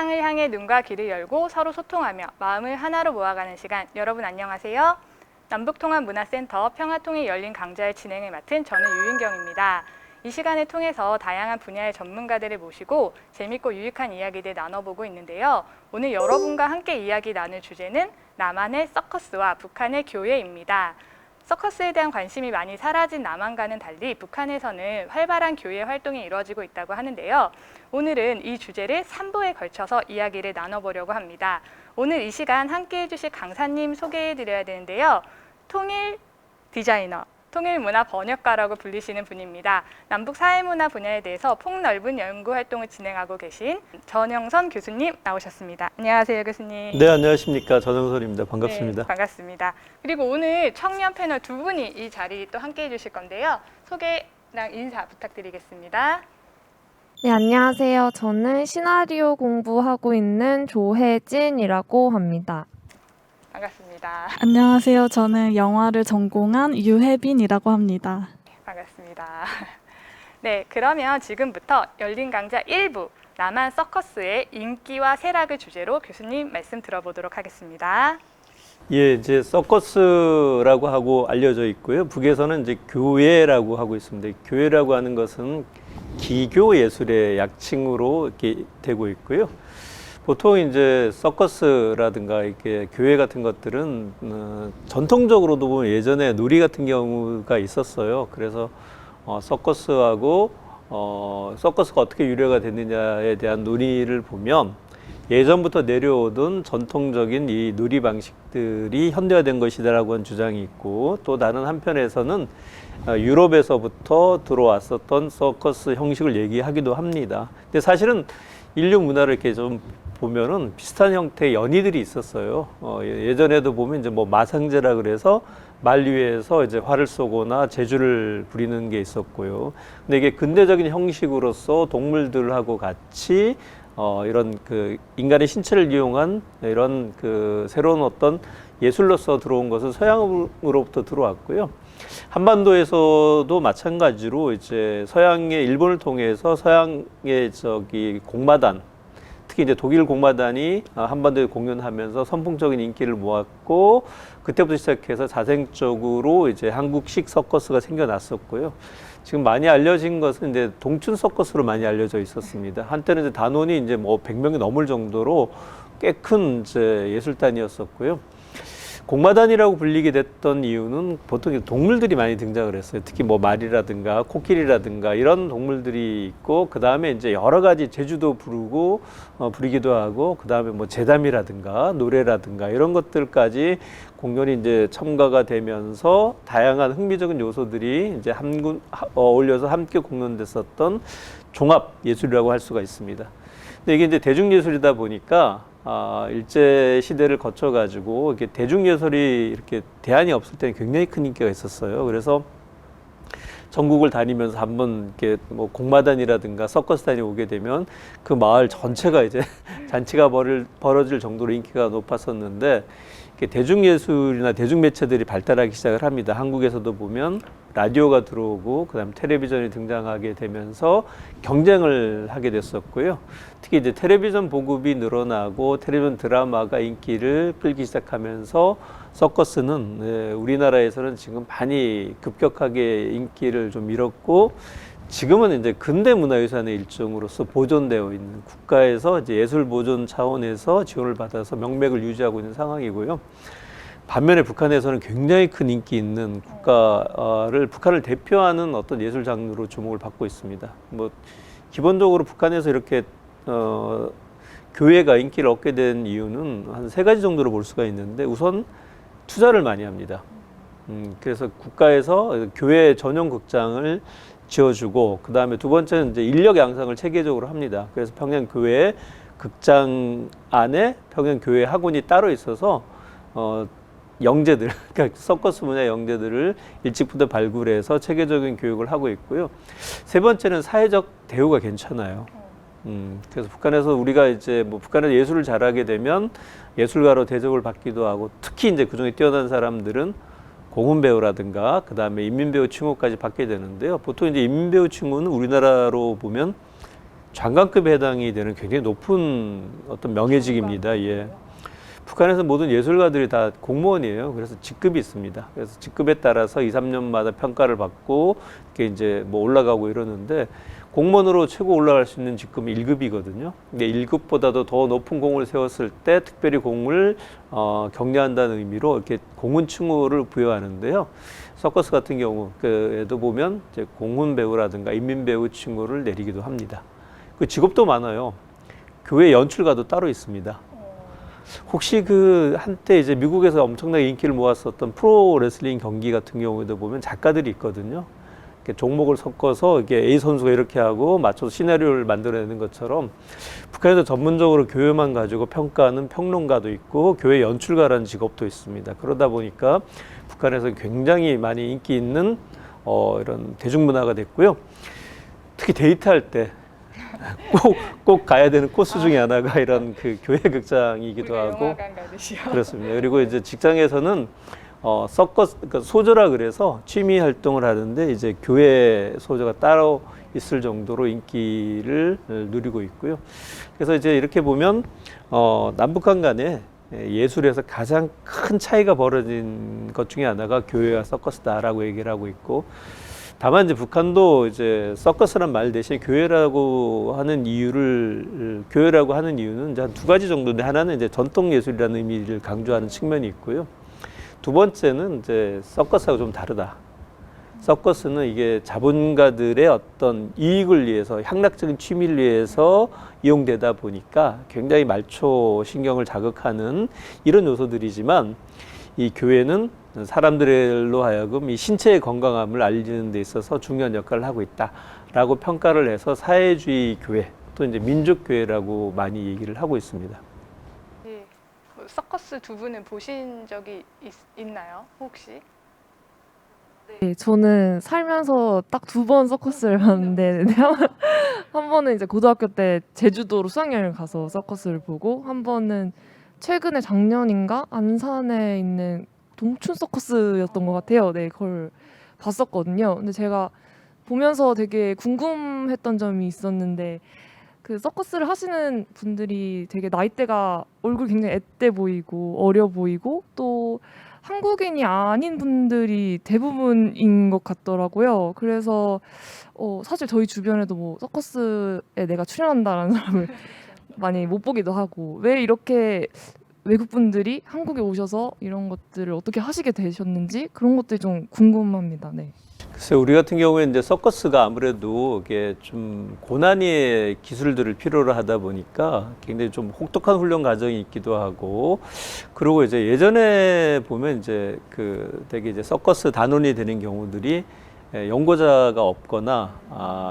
세상을 향해 눈과 귀를 열고 서로 소통하며 마음을 하나로 모아가는 시간. 여러분 안녕하세요. 남북통합문화센터 평화통일 열린 강좌의 진행을 맡은 저는 유윤경입니다. 이 시간을 통해서 다양한 분야의 전문가들을 모시고 재밌고 유익한 이야기들 나눠보고 있는데요. 오늘 여러분과 함께 이야기 나눌 주제는 남한의 서커스와 북한의 교회입니다. 서커스에 대한 관심이 많이 사라진 남한과는 달리 북한에서는 활발한 교회 활동이 이루어지고 있다고 하는데요. 오늘은 이 주제를 3부에 걸쳐서 이야기를 나눠보려고 합니다. 오늘 이 시간 함께해 주실 강사님 소개해 드려야 되는데요. 통일 디자이너, 통일문화 번역가라고 불리시는 분입니다. 남북 사회문화 분야에 대해서 폭넓은 연구 활동을 진행하고 계신 전영선 교수님 나오셨습니다. 안녕하세요, 교수님. 네, 안녕하십니까. 전영선입니다. 반갑습니다. 네, 반갑습니다. 그리고 오늘 청년 패널 두 분이 이 자리 또 함께 해주실 건데요. 소개랑 인사 부탁드리겠습니다. 네, 안녕하세요. 저는 시나리오 공부하고 있는 조혜진이라고 합니다. 반갑습니다. 안녕하세요. 저는 영화를 전공한 유혜빈이라고 합니다. 반갑습니다. 네, 그러면 지금부터 열린 강좌 1부 남한 서커스의 인기와 세락을 주제로 교수님 말씀 들어보도록 하겠습니다. 예, 이제 서커스라고 하고 알려져 있고요. 북에서는 이제 교회라고 하고 있습니다. 교회라고 하는 것은 기교 예술의 약칭으로 이렇게 되고 있고요. 보통 이제 서커스라든가 이렇게 교회 같은 것들은 전통적으로도 보면 예전에 놀이 같은 경우가 있었어요. 그래서 서커스하고 서커스가 어떻게 유래가 됐느냐에 대한 논의를 보면 예전부터 내려오던 전통적인 이 놀이 방식들이 현대화된 것이다라고 하는 주장이 있고, 또 다른 한편에서는 유럽에서부터 들어왔었던 서커스 형식을 얘기하기도 합니다. 근데 사실은 인류 문화를 이렇게 좀 보면은 비슷한 형태의 연희들이 있었어요. 예전에도 보면 이제 뭐 마상제라 그래서 말 위에서 이제 활을 쏘거나 제주를 부리는 게 있었고요. 근데 이게 근대적인 형식으로서 동물들하고 같이 이런 그 인간의 신체를 이용한 이런 그 새로운 어떤 예술로서 들어온 것은 서양으로부터 들어왔고요. 한반도에서도 마찬가지로 이제 서양의 일본을 통해서 서양의 공마단, 특히 이제 독일 공마단이 한반도에 공연하면서 선풍적인 인기를 모았고, 그때부터 시작해서 자생적으로 이제 한국식 서커스가 생겨났었고요. 지금 많이 알려진 것은 이제 동춘 서커스로 많이 알려져 있었습니다. 한때는 이제 단원이 이제 뭐 100명이 넘을 정도로 꽤 큰 이제 예술단이었었고요. 공마단이라고 불리게 됐던 이유는 보통 동물들이 많이 등장을 했어요. 특히 뭐 말이라든가 코끼리라든가 이런 동물들이 있고, 그 다음에 이제 여러 가지 제주도 부리기도 하고, 그 다음에 뭐 제담이라든가 노래라든가 이런 것들까지 공연이 이제 첨가가 되면서 다양한 흥미적인 요소들이 이제 어울려서 함께 공연됐었던 종합 예술이라고 할 수가 있습니다. 근데 이게 이제 대중예술이다 보니까 일제 시대를 거쳐가지고 이렇게 대중예술이 이렇게 대안이 없을 때는 굉장히 큰 인기가 있었어요. 그래서 전국을 다니면서 한번 이렇게 뭐 공마단이라든가 서커스단이 오게 되면 그 마을 전체가 이제 잔치가 벌어질 정도로 인기가 높았었는데, 대중예술이나 대중매체들이 발달하기 시작을 합니다. 한국에서도 보면 라디오가 들어오고, 그다음 텔레비전이 등장하게 되면서 경쟁을 하게 됐었고요. 특히 이제 텔레비전 보급이 늘어나고 텔레비전 드라마가 인기를 끌기 시작하면서 서커스는 우리나라에서는 지금 많이 급격하게 인기를 좀 잃었고, 지금은 이제 근대 문화유산의 일종으로서 보존되어 있는, 국가에서 이제 예술 보존 차원에서 지원을 받아서 명맥을 유지하고 있는 상황이고요. 반면에 북한에서는 굉장히 큰 인기 있는 북한을 대표하는 어떤 예술 장르로 주목을 받고 있습니다. 뭐 기본적으로 북한에서 이렇게 교회가 인기를 얻게 된 이유는 한 3가지 정도로 볼 수가 있는데, 우선 투자를 많이 합니다. 그래서 국가에서 교회 전용 극장을 지어주고, 그 다음에 두 번째는 이제 인력 양성을 체계적으로 합니다. 그래서 평양교회 극장 안에 평양교회 학원이 따로 있어서 영재들, 그러니까 서커스 분야 영재들을 일찍부터 발굴해서 체계적인 교육을 하고 있고요. 세 번째는 사회적 대우가 괜찮아요. 그래서 북한에서 우리가 이제 뭐 북한에서 예술을 잘하게 되면 예술가로 대접을 받기도 하고, 특히 이제 그중에 뛰어난 사람들은 공훈배우라든가 그 다음에 인민배우 칭호까지 받게 되는데요. 보통 이제 인민배우 칭호는 우리나라로 보면 장관급에 해당이 되는 굉장히 높은 어떤 명예직입니다. 예. 북한에서 모든 예술가들이 다 공무원이에요. 그래서 직급이 있습니다. 그래서 직급에 따라서 2, 3년마다 평가를 받고 이렇게 이제 뭐 올라가고 이러는데 공무원으로 최고 올라갈 수 있는 직급이 1급이거든요. 근데 1급보다도 더 높은 공을 세웠을 때 특별히 공을 격려한다는 의미로 이렇게 공훈 칭호를 부여하는데요. 서커스 같은 경우에도 보면 이제 공훈 배우라든가 인민 배우 칭호를 내리기도 합니다. 그 직업도 많아요. 교회 연출가도 따로 있습니다. 혹시 그 한때 이제 미국에서 엄청나게 인기를 모았었던 프로 레슬링 경기 같은 경우에도 보면 작가들이 있거든요. 이렇게 종목을 섞어서 이게 A 선수가 이렇게 하고 맞춰서 시나리오를 만들어내는 것처럼 북한에서 전문적으로 교회만 가지고 평가하는 평론가도 있고 교회 연출가라는 직업도 있습니다. 그러다 보니까 북한에서 굉장히 많이 인기 있는 이런 대중문화가 됐고요. 특히 데이트할 때 꼭 가야 되는 코스 중에 하나가 이런 그 교회 극장이기도 하고 영화관 가듯이요. 그렇습니다. 그리고 이제 직장에서는 서커스, 그러니까 소저라 그래서 취미 활동을 하는데 이제 교회 소저가 따로 있을 정도로 인기를 누리고 있고요. 그래서 이제 이렇게 보면 남북한 간에 예술에서 가장 큰 차이가 벌어진 것 중에 하나가 교회와 서커스다라고 얘기를 하고 있고, 다만 이제 북한도 이제 서커스란 말 대신 교회라고 하는 이유는 이제 한 두 가지 정도인데, 하나는 이제 전통 예술이라는 의미를 강조하는 측면이 있고요. 두 번째는 이제 서커스하고 좀 다르다. 서커스는 이게 자본가들의 어떤 이익을 위해서, 향락적인 취미를 위해서 이용되다 보니까 굉장히 말초 신경을 자극하는 이런 요소들이지만, 이 교회는 사람들로 하여금 이 신체의 건강함을 알리는 데 있어서 중요한 역할을 하고 있다라고 평가를 해서 사회주의 교회, 또 이제 민족교회라고 많이 얘기를 하고 있습니다. 네. 서커스 두 분은 보신 적이 있나요? 혹시? 네, 저는 살면서 딱 2번 서커스를 봤는데 한 번은 이제 고등학교 때 제주도로 수학여행을 가서 서커스를 보고, 한 번은 최근에 작년인가 안산에 있는 동춘 서커스였던 것 같아요. 네, 그걸 봤었거든요. 근데 제가 보면서 되게 궁금했던 점이 있었는데, 그 서커스를 하시는 분들이 되게 나이대가 얼굴 굉장히 앳돼 보이고 어려 보이고 또 한국인이 아닌 분들이 대부분인 것 같더라고요. 그래서 사실 저희 주변에도 뭐 서커스에 내가 출연한다라는 사람을 많이 못 보기도 하고, 왜 이렇게 외국 분들이 한국에 오셔서 이런 것들을 어떻게 하시게 되셨는지 그런 것들이 좀 궁금합니다. 네. 글쎄, 우리 같은 경우에 이제 서커스가 아무래도 이게 좀 고난이의 기술들을 필요로 하다 보니까 굉장히 좀 혹독한 훈련 과정이 있기도 하고, 그리고 이제 예전에 보면 이제 그 되게 이제 서커스 단원이 되는 경우들이 연고자가 없거나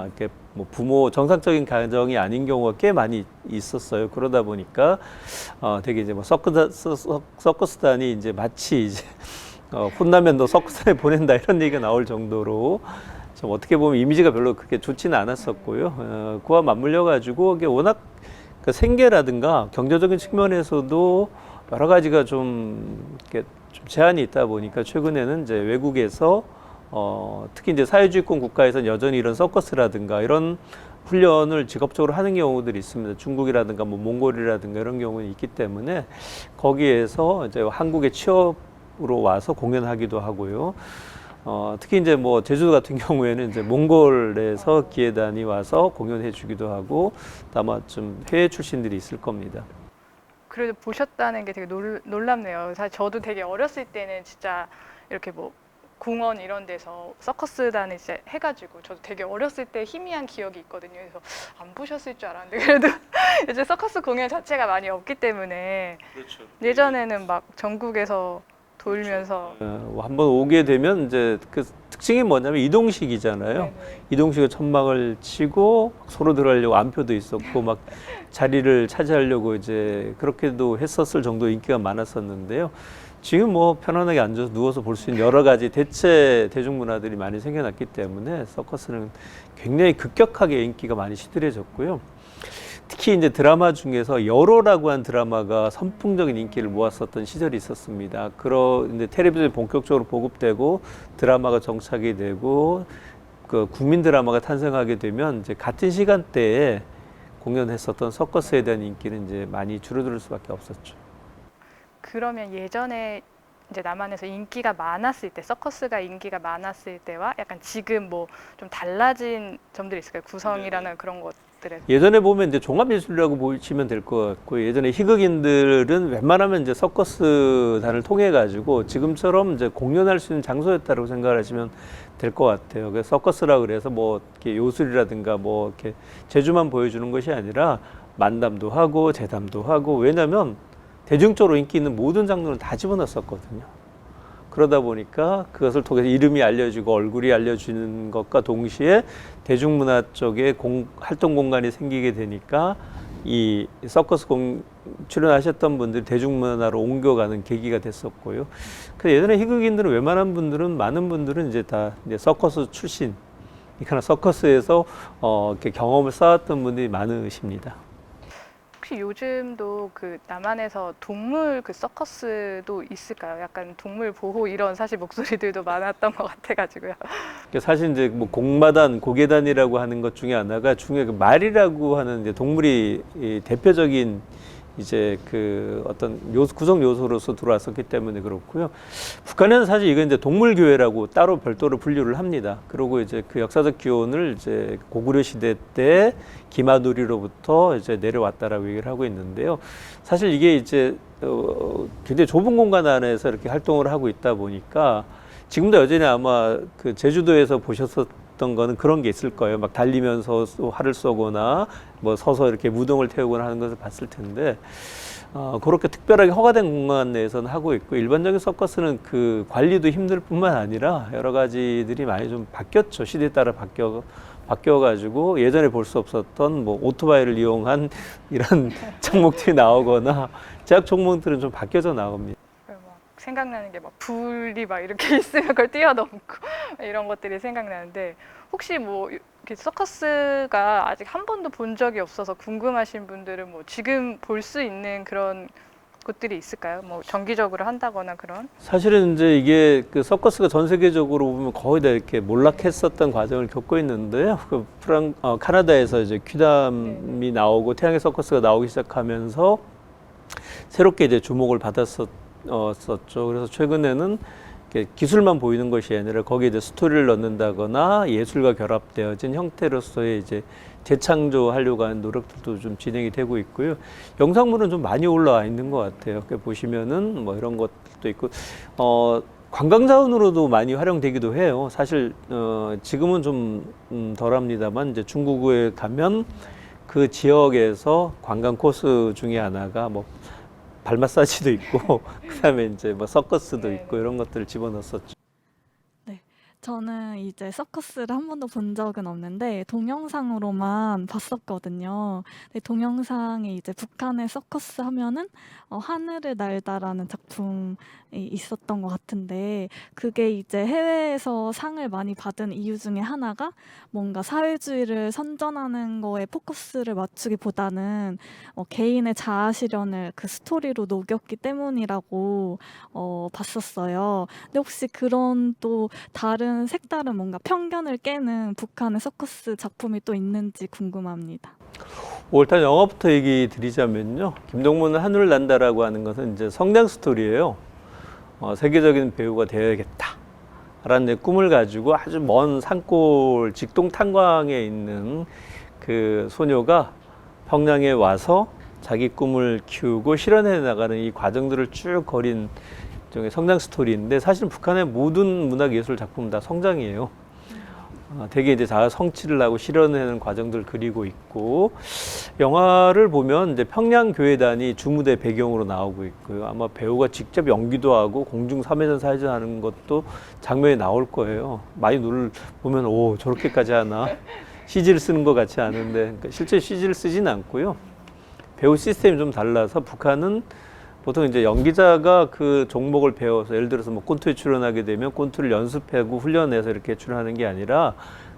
이렇게 뭐 부모 정상적인 가정이 아닌 경우가 꽤 많이 있었어요. 그러다 보니까 되게 이제 뭐 서커스단이 이제 마치 이제 혼나면 너 서커스에 보낸다 이런 얘기가 나올 정도로 좀 어떻게 보면 이미지가 별로 그렇게 좋지는 않았었고요. 그와 맞물려 가지고 이게 워낙 그 생계라든가 경제적인 측면에서도 여러 가지가 좀 이렇게 좀 제한이 있다 보니까 최근에는 이제 외국에서 특히 이제 사회주의권 국가에서는 여전히 이런 서커스라든가 이런 훈련을 직업적으로 하는 경우들이 있습니다. 중국이라든가 뭐 몽골이라든가 이런 경우는 있기 때문에 거기에서 이제 한국에 취업으로 와서 공연하기도 하고요. 특히 이제 뭐 제주도 같은 경우에는 이제 몽골에서 기회단이 와서 공연해 주기도 하고, 아마 좀 해외 출신들이 있을 겁니다. 그래도 보셨다는 게 되게 놀랍네요. 사실 저도 되게 어렸을 때는 진짜 이렇게 뭐 공원 이런 데서 서커스단을 이제 해가지고 저도 되게 어렸을 때 희미한 기억이 있거든요. 그래서 안 보셨을 줄 알았는데 그래도 이제 서커스 공연 자체가 많이 없기 때문에, 그렇죠. 예전에는 막 전국에서 돌면서 한번 오게 되면 이제 그 특징이 뭐냐면 이동식이잖아요. 네네. 이동식을 천막을 치고 서로 들어가려고 안표도 있었고 막 자리를 차지하려고 이제 그렇게도 했었을 정도 인기가 많았었는데요. 지금 뭐 편안하게 앉아서 누워서 볼 수 있는 여러 가지 대체 대중문화들이 많이 생겨났기 때문에 서커스는 굉장히 급격하게 인기가 많이 시들해졌고요. 특히 이제 드라마 중에서 여로라고 한 드라마가 선풍적인 인기를 모았었던 시절이 있었습니다. 이제 텔레비전이 본격적으로 보급되고 드라마가 정착이 되고 그 국민 드라마가 탄생하게 되면 이제 같은 시간대에 공연했었던 서커스에 대한 인기는 이제 많이 줄어들 수밖에 없었죠. 그러면 예전에 이제 남한에서 인기가 많았을 때, 서커스가 인기가 많았을 때와 약간 지금 뭐 좀 달라진 점들이 있을까요? 구성이라는 그런 것들에. 예전에 보면 이제 종합예술이라고 보시면 될 것 같고, 예전에 희극인들은 웬만하면 이제 서커스단을 통해 가지고 지금처럼 이제 공연할 수 있는 장소였다고 생각을 하시면 될 것 같아요. 그래서 서커스라 그래서 뭐 이렇게 요술이라든가 뭐 이렇게 재주만 보여주는 것이 아니라 만담도 하고 재담도 하고, 왜냐하면 대중적으로 인기 있는 모든 장르는 다 집어넣었었거든요. 그러다 보니까 그것을 통해서 이름이 알려지고 얼굴이 알려지는 것과 동시에 대중문화 쪽에 활동 공간이 생기게 되니까 이 서커스 출연하셨던 분들이 대중문화로 옮겨가는 계기가 됐었고요. 그래서 예전에 희극인들은 웬만한 분들은, 많은 분들은 이제 다 이제 서커스 출신, 그러니까 서커스에서 이렇게 경험을 쌓았던 분들이 많으십니다. 혹시 요즘도 그 남한에서 동물 그 서커스도 있을까요? 약간 동물 보호 이런 사실 목소리들도 많았던 것 같아가지고요. 그러니까 사실 이제 뭐 공마단, 고계단이라고 하는 것 중에 하나가 중에 그 말이라고 하는 이제 동물이 이 대표적인 이제 그 어떤 구성 요소로서 들어왔었기 때문에 그렇고요. 북한에는 사실 이건 이제 동물교회라고 따로 별도로 분류를 합니다. 그리고 이제 그 역사적 기원을 이제 고구려 시대 때 기마누리로부터 이제 내려왔다라고 얘기를 하고 있는데요. 사실 이게 이제 굉장히 좁은 공간 안에서 이렇게 활동을 하고 있다 보니까 지금도 여전히 아마 그 제주도에서 보셨었던 거는 그런 게 있을 거예요. 막 달리면서 활을 쏘거나 뭐 서서 이렇게 무동을 태우거나 하는 것을 봤을 텐데, 그렇게 특별하게 허가된 공간 내에서는 하고 있고, 일반적인 서커스는 그 관리도 힘들 뿐만 아니라 여러 가지들이 많이 좀 바뀌었죠. 시대에 따라 바뀌어가지고 예전에 볼 수 없었던 뭐 오토바이를 이용한 이런 종목들이 나오거나 제약 종목들은 좀 바뀌어져 나옵니다. 막 생각나는 게 막 불이 막 이렇게 있으면 그걸 뛰어넘고 이런 것들이 생각나는데, 혹시 뭐 이렇게 서커스가 아직 한 번도 본 적이 없어서 궁금하신 분들은 뭐 지금 볼 수 있는 그런 곳들이 있을까요? 뭐 정기적으로 한다거나 그런? 사실은 이제 이게 그 서커스가 전 세계적으로 보면 거의 다 이렇게 몰락했었던 과정을 겪고 있는데요. 그 카나다에서 이제 퀴담이 나오고 태양의 서커스가 나오기 시작하면서 새롭게 이제 주목을 받았었죠. 그래서 최근에는 이렇게 기술만 보이는 것이 아니라 거기에 이제 스토리를 넣는다거나 예술과 결합되어진 형태로서의 이제 재창조하려고 하는 노력들도 좀 진행이 되고 있고요. 영상물은 좀 많이 올라와 있는 것 같아요. 보시면은 뭐 이런 것도 있고, 관광 자원으로도 많이 활용되기도 해요. 사실 지금은 좀 덜합니다만 이제 중국에 가면 그 지역에서 관광 코스 중에 하나가 뭐 발 마사지도 있고 그다음에 이제 뭐 서커스도 있고 이런 것들을 집어넣었었죠. 저는 이제 서커스를 한 번도 본 적은 없는데 동영상으로만 봤었거든요. 근데 동영상에 이제 북한의 서커스 하면은 하늘을 날다라는 작품이 있었던 것 같은데, 그게 이제 해외에서 상을 많이 받은 이유 중에 하나가 뭔가 사회주의를 선전하는 거에 포커스를 맞추기보다는 개인의 자아 실현을 그 스토리로 녹였기 때문이라고 봤었어요. 근데 혹시 그런 또 다른 색다른 뭔가 편견을 깨는 북한의 서커스 작품이 또 있는지 궁금합니다. 일단 영화부터 얘기 드리자면요. 김동문은 하늘을 난다라고 하는 것은 이제 성장 스토리예요. 세계적인 배우가 되어야겠다 라는 꿈을 가지고 아주 먼 산골 직동 탄광에 있는 그 소녀가 평양에 와서 자기 꿈을 키우고 실현해 나가는 이 과정들을 쭉 거린 일종의 성장 스토리인데, 사실은 북한의 모든 문학 예술 작품은 다 성장이에요. 되게 이제 자아 성취를 하고 실현하는 과정들을 그리고 있고, 영화를 보면 이제 평양교회단이 주무대 배경으로 나오고 있고요. 아마 배우가 직접 연기도 하고 공중 3회전 4회전 하는 것도 장면이 나올 거예요. 많이 보면 오, 저렇게까지 하나? CG를 쓰는 것 같지 않은데, 그러니까 실제 CG를 쓰진 않고요. 배우 시스템이 좀 달라서 북한은 보통 이제 연기자가 그 종목을 배워서, 예를 들어서 뭐 콘투에 출연하게 되면 콘투를 연습하고 훈련해서 이렇게 출연하는 게 아니라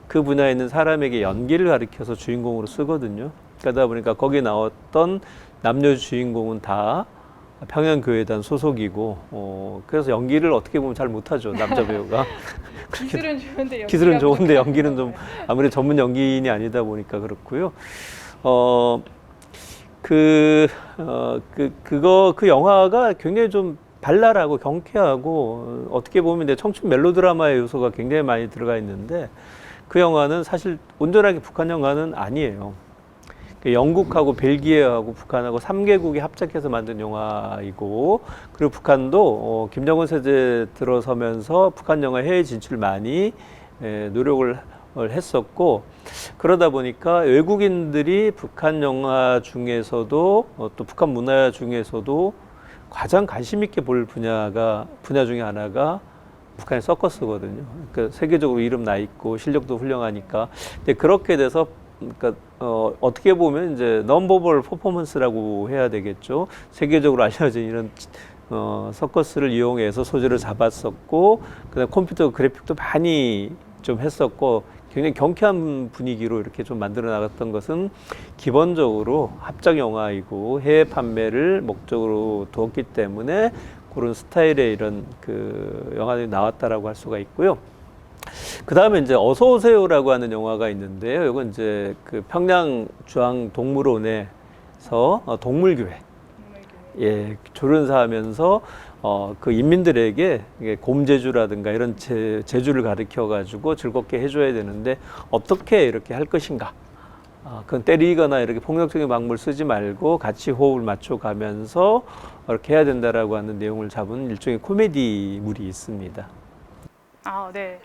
그 분야에 있는 사람에게 연기를 가르쳐서 주인공으로 쓰거든요. 그러다 보니까 거기에 나왔던 남녀 주인공은 다 평양교회단 소속이고, 그래서 연기를 어떻게 보면 잘 못하죠, 남자 배우가. 기술은 좋은데 기술은 좋은데 연기는 좀 아무래도 전문 연기인이 아니다 보니까 그렇고요. 그 영화가 굉장히 좀 발랄하고 경쾌하고 어떻게 보면 이제 청춘 멜로드라마의 요소가 굉장히 많이 들어가 있는데 그 영화는 사실 온전하게 북한 영화는 아니에요. 영국하고 벨기에하고 북한하고 3개국이 합작해서 만든 영화이고 그리고 북한도 김정은 세제 들어서면서 북한 영화 해외 진출 많이 노력을 했었고 그러다 보니까 외국인들이 북한 영화 중에서도 또 북한 문화 중에서도 가장 관심 있게 볼 분야 중에 하나가 북한의 서커스거든요. 그러니까 세계적으로 이름 나 있고 실력도 훌륭하니까. 근데 그렇게 돼서 그러니까 어떻게 보면 이제 넘버볼 퍼포먼스라고 해야 되겠죠. 세계적으로 알려진 이런 서커스를 이용해서 소재를 잡았었고 그다음 컴퓨터 그래픽도 많이 좀 했었고 굉장히 경쾌한 분위기로 이렇게 좀 만들어 나갔던 것은 기본적으로 합작 영화이고 해외 판매를 목적으로 두었기 때문에 그런 스타일의 이런 그 영화들이 나왔다라고 할 수가 있고요. 그 다음에 이제 어서 오세요라고 하는 영화가 있는데요. 이건 이제 그 평양 중앙동물원에서 동물교회 조련사하면서 그 인민들에게 이게 곰제주라든가 이런 제주를 가르쳐 가지고 즐겁게 해줘야 되는데 어떻게 이렇게 할 것인가? 그건 때리거나 이렇게 폭력적인 방법을 쓰지 말고 같이 호흡을 맞춰가면서 이렇게 해야 된다라고 하는 내용을 잡은 일종의 코미디물이 있습니다. 네.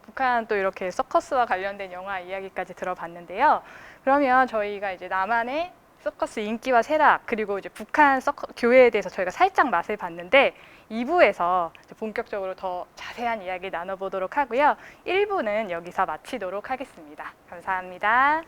북한 또 이렇게 서커스와 관련된 영화 이야기까지 들어봤는데요. 그러면 저희가 이제 남한의 서커스 인기와 쇠락 그리고 이제 북한 교회에 대해서 저희가 살짝 맛을 봤는데 2부에서 본격적으로 더 자세한 이야기 나눠보도록 하고요. 1부는 여기서 마치도록 하겠습니다. 감사합니다.